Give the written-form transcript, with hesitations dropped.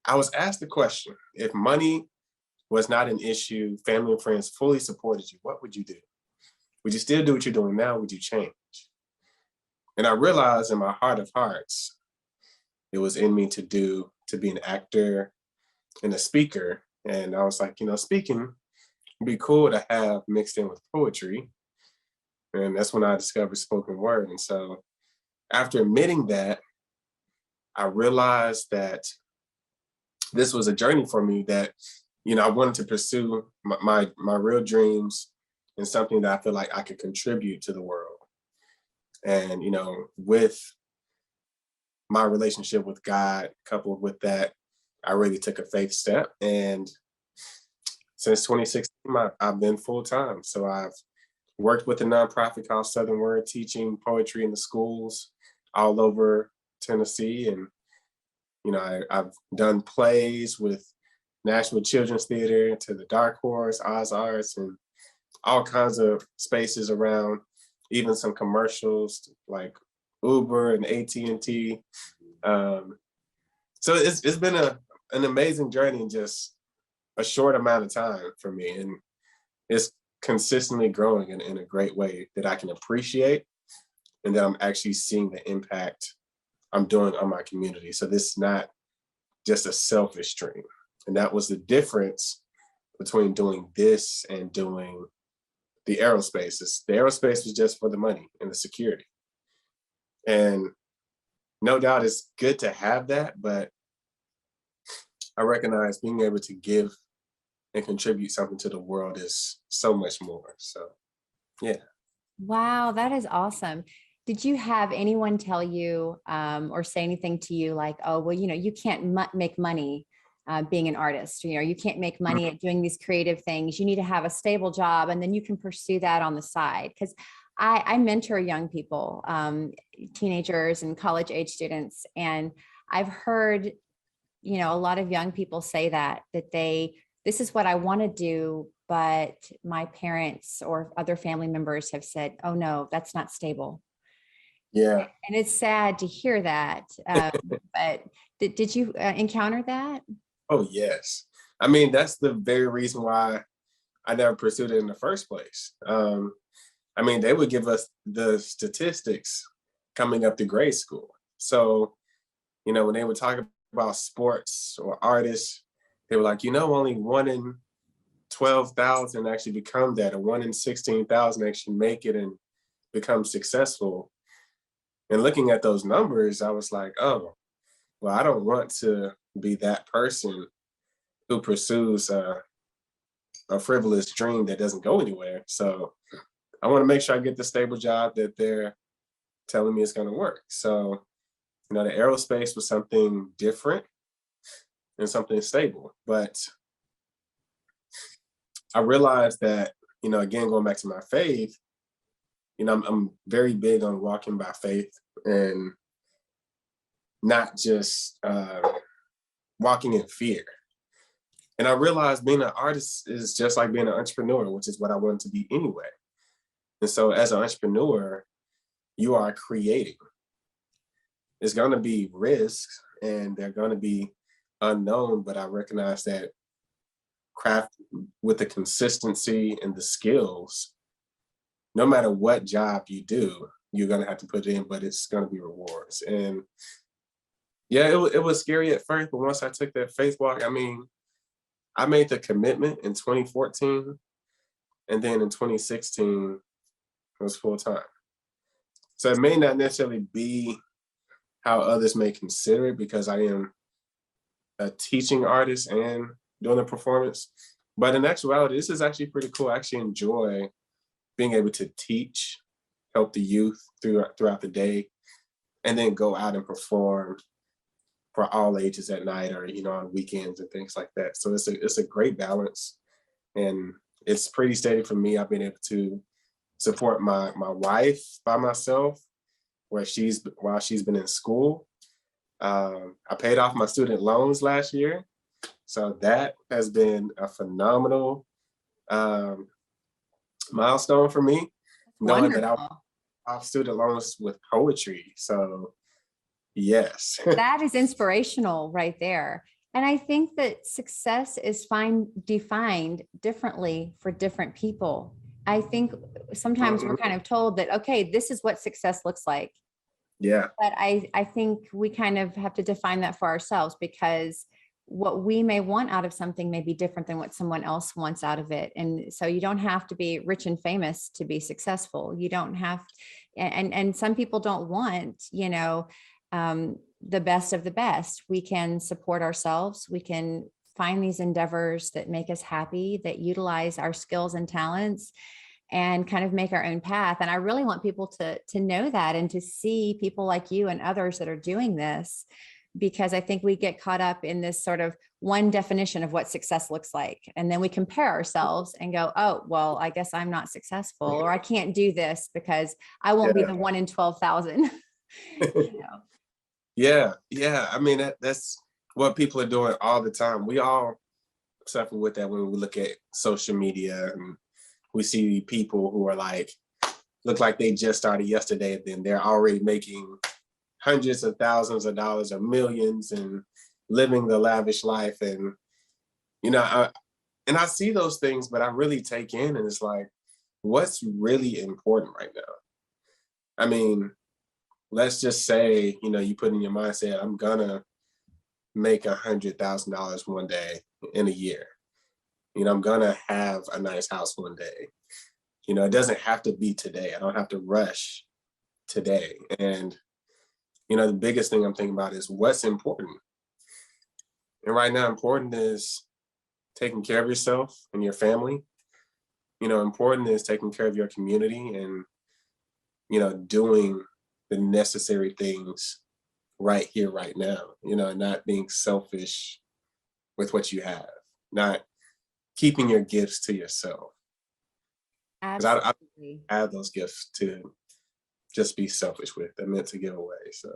I was asked the question, if money was not an issue, family and friends fully supported you, what would you do? Would you still do what you're doing now? Would you change? And I realized in my heart of hearts, it was in me to be an actor and a speaker. And I was like, speaking would be cool to have mixed in with poetry. And that's when I discovered spoken word. And so after admitting that, I realized that this was a journey for me that, I wanted to pursue my real dreams and something that I feel like I could contribute to the world. And, with my relationship with God, coupled with that, I really took a faith step. And since 2016, I've been full time. So I've worked with a nonprofit called Southern Word, teaching poetry in the schools all over Tennessee. And, I've done plays with National Children's Theater, to the Dark Horse, Oz Arts, and all kinds of spaces around, even some commercials like Uber and AT&T. So it's been an amazing journey in just a short amount of time for me. And it's consistently growing in a great way that I can appreciate, and that I'm actually seeing the impact I'm doing on my community. So this is not just a selfish dream. And that was the difference between doing this and doing the aerospace. The aerospace was just for the money and the security. And no doubt it's good to have that, but I recognize being able to give and contribute something to the world is so much more. So, yeah. Wow, that is awesome. Did you have anyone tell you or say anything to you like, oh, well, you can't make money being an artist, you can't make money at doing these creative things. You need to have a stable job and then you can pursue that on the side. Because I mentor young people, teenagers and college age students. And I've heard, a lot of young people say that this is what I want to do, but my parents or other family members have said, oh no, that's not stable. Yeah. And it's sad to hear that. But did you encounter that? Oh, yes. I mean, that's the very reason why I never pursued it in the first place. I mean, they would give us the statistics coming up to grade school. So, when they would talk about sports or artists, they were like, only 1 in 12,000 actually become that, or 1 in 16,000 actually make it and become successful. And looking at those numbers, I was like, oh, well, I don't want to be that person who pursues a frivolous dream that doesn't go anywhere. So I want to make sure I get the stable job that they're telling me is going to work. So, the aerospace was something different and something stable. But I realized that, again, going back to my faith, I'm very big on walking by faith and not just walking in fear. And I realized being an artist is just like being an entrepreneur, which is what I wanted to be anyway. And so as an entrepreneur, you are creating. There's going to be risks and they're going to be unknown, but I recognize that craft with the consistency and the skills, no matter what job you do, you're going to have to put it in, but it's going to be rewards. And yeah, it was scary at first, but once I took that faith walk, I mean, I made the commitment in 2014, and then in 2016, it was full time. So it may not necessarily be how others may consider it, because I am a teaching artist and doing a performance. But in actuality, this is actually pretty cool. I actually enjoy being able to teach, help the youth throughout the day, and then go out and perform for all ages at night, or on weekends and things like that. So it's a great balance, and it's pretty steady for me. I've been able to support my wife by myself, while she's been in school. I paid off my student loans last year, so that has been a phenomenal milestone for me, knowing that I was off student loans with poetry. So yes. That is inspirational right there. And I think that success is defined differently for different people. I think sometimes we're Mhm. kind of told that, okay, this is what success looks like. Yeah, But I think we kind of have to define that for ourselves, because what we may want out of something may be different than what someone else wants out of it. And so you don't have to be rich and famous to be successful. You don't have, and some people don't want, the best of the best. We can support ourselves. We can find these endeavors that make us happy, that utilize our skills and talents, and kind of make our own path. And I really want people to know that, and to see people like you and others that are doing this, because I think we get caught up in this sort of one definition of what success looks like. And then we compare ourselves and go, oh, well, I guess I'm not successful, or I can't do this because I won't be yeah. the one in 12,000. Yeah, yeah. I mean, that's what people are doing all the time. We all suffer with that when we look at social media and we see people who are like, look like they just started yesterday, then they're already making hundreds of thousands of dollars or millions and living the lavish life. And, you know, I see those things, but I really take in and it's like, what's really important right now? I mean, let's just say, you put in your mindset, I'm gonna make $100,000 one day in a year. I'm gonna have a nice house one day. It doesn't have to be today. I don't have to rush today. And the biggest thing I'm thinking about is what's important. And right now, important is taking care of yourself and your family. Important is taking care of your community and doing the necessary things right here, right now. And not being selfish with what you have, not keeping your gifts to yourself. Because I Absolutely. have those gifts to just be selfish with. They're meant to give away. So